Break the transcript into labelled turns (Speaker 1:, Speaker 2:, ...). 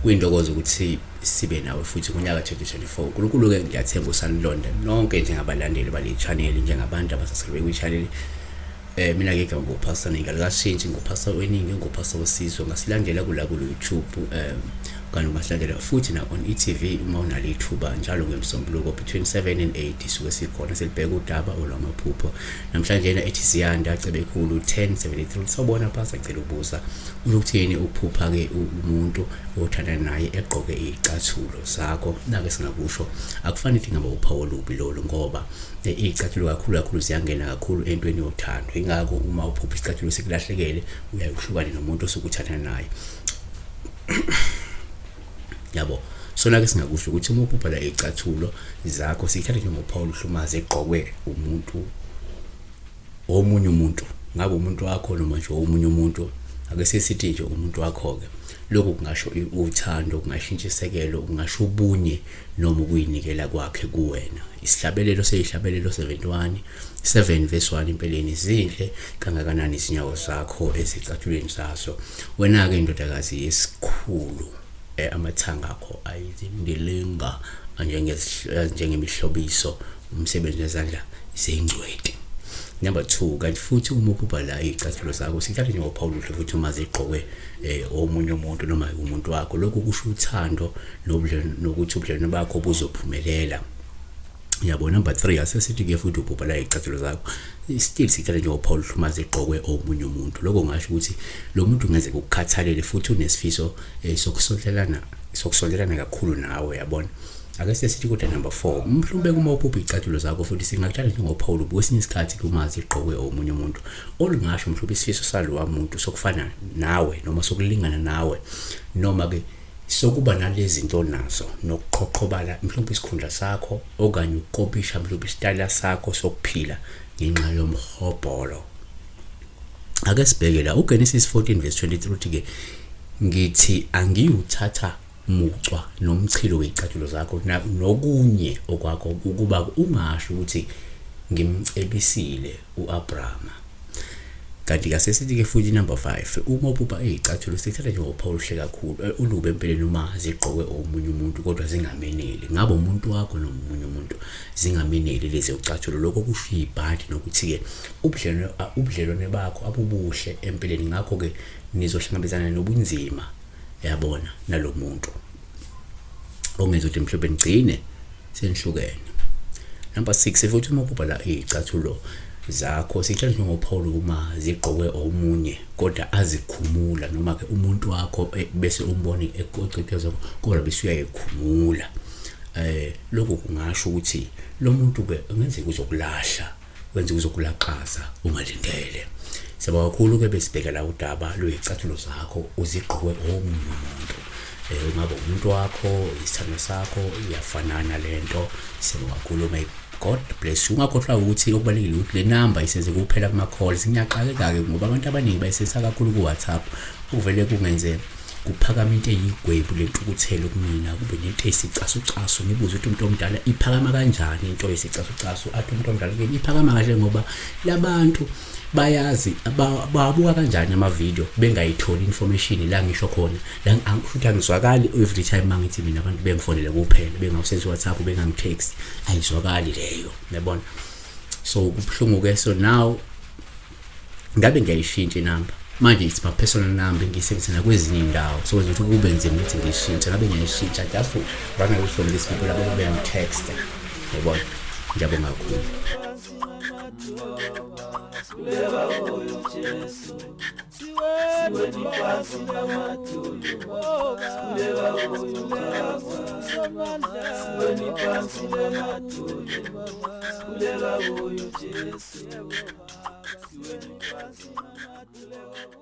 Speaker 1: kuyintokozo ukuthi sibe nawe futhi kunyaka 2024. uNkulunkulu ke ngiyathemba usanilonda nonke njengabalandeli bale channel, njengabantu abasasebenzisa kwi channel. Mina ke ngigama ngopastor Ningalashintshi, ngopastor weningi, ngopastor wesizwe. Ngasilandela kula ku YouTube kanti ungasilandela futhi na on eTV uma unale ithuba njalo ngemsombuluko between 7 and 8 suke sikhona silibheka udaba olwamaphupho. Namhlanje na ethi siyanda cebekhulu 1073 sobona phasa cela ubuza ukuthini ukuphupha ke umuntu othanda naye egqoke izicathulo zakho. Nake singakusho akufanele ngaba uphawu lubi lolo ngoba izicathulo kakhulu ziyangena kakhulu entweni yothando. Ingakho uma uphupha isicathulo sikulahlekele uyayihlukana nomuntu osukuthanda naye. Yabo, so nake singakusho ukuthi uma uphupha la izicathulo zakho sikhathe njengophawu luhlumaze egqokwe umuntu omunye umuntu, ngabe umuntu wakho noma nje omunye umuntu, ake sesithi nje umuntu wakho ke. Lokho kungasho uthando, kungashintsha isekelo, kungasho ubunye noma ukuyinikela kwakhe kuwena. Isihlabelelo seyihlabelelo 71 7 verse 1 empeleni zinhle kangakanani izinyawo zakho ezicathulweni zazo. Wena ke indodakazi yesikhulu, amathanga akho ayizindilinga njengemihlobiso, umsebenzi wezandla izingcweti. Number 2, kanti futhi uma uphupha la izicathulo zakho sikhathe njengophawu luhle futhi uma zigqokwe omunye umuntu noma umuntu wakho. Lokho kusho uthando nokuthi ubudlelwano bakho buzophumelela. Yabo, number 3 asesithi ke futhi uphupha la izicathulo zakho still sikhathe njengophawu luhle uma zigqokwe omunye umuntu. Lokho ngasho ukuthi lo muntu ngeze ukukhathalele futhi unesifiso sokusondelana kakhulu nawe, yabona. Ake sesithi kodwa number 4, mhlawumbe uma uphupha izicathulo zakho futhi singakutshala njengophawu lubi kwesinye isikhathi kuma zigqokwe omunye umuntu. Olungasho mhlawumbe isifiso salowa muntu sokufana nawe noma sokulingana nawe noma ke sokuba nalezi zinto nazo nokuqhoqhobala mhlawumbe isikhundla sakho okanye ukukopisha mhlawumbe isitayela sakho sokuphila ngenxa yomhobholo. Ake sibheke la uGenesis 14 verse 23 ke ngithi angiyuthatha mucwa nomchilo wezicathulo zakho nokunye okwakho ukuba ungasho ukuthi ngimcebisile uAbraham. Kanti ke sesithi ke futhi number 5, uma uphupha izicathulo sikhatha njengophawu oluhle kakhulu ulube empeleni uma zigqokwe omunye umuntu kodwa zingameneli. Ngabe umuntu wakho nomunye umuntu zingameneli lezi zicathulo. Lokho kusho ibhadi nokuthi ke ubudlelwane bakho abubuhle empeleni. Ngakho ke nizohlangabezana nobunzima, yabona, nalomuntu ongenza ukuthi mhlawumbe nigcine senihlukene. Number 6, futhi uma uphupha la izicathulo zakho sikhathe njengophawu uma zigqokwe omunye kodwa azikhumula noma ke umuntu wakho bese umbone eqoqeqeza kodwa bese uyayikhumula. Lokho kungasho ukuthi lo muntu ke ngenzeka uzokulahla, wenze uzokulaqaza ungalindele. Seba kakhulu ke besibheka la udaba lwezicathulo zakho uzigqokwe omunye umuntu. Ngabe umuntu wakho, isithando sakho iyafanana lento. Seba kakhulu, may God bless you. Ungakhohlwa ukuthi okubalekile ukuthi le number isenze kuphela kuma calls. Ngiyaqala ke ngoba abantu abaningi bayisebenzisa kakhulu ku WhatsApp. Ukuvele kungenze kuphakama into eyigwebu lentukuthelo kumina, kube nento esicasucasu. Ngibuza ukuthi umuntu omdala iphakama kanjani into esicasucasu, athi umuntu omdala ke iphakama kahle ngoba labantu bayazi babuka kanjani ama video bengayitholi information la ngisho khona. La futhi angizwakali every time mangithi mina abantu bengifonele kuphela bengawusenza WhatsApp bengangitext, ayizwakali leyo, yabona. So kubhlungu ke. So now ngabe ngiyayishintsha inamba manje, it's my personal number ngisebenzisa kwezinye indawo, so ukuthi kube nzima ukuthi ngishintshe. Ngabe ngiyayishintsha just for run away from these people labo bengitext, yabona. Ngiyabonga kakhulu. Kuleba oyo Jesu siwe ni pasi na matulu. Kuleba oyo Baba siwe ni pasi na matulu. Kuleba oyo Jesu siwe ni pasi na matulu.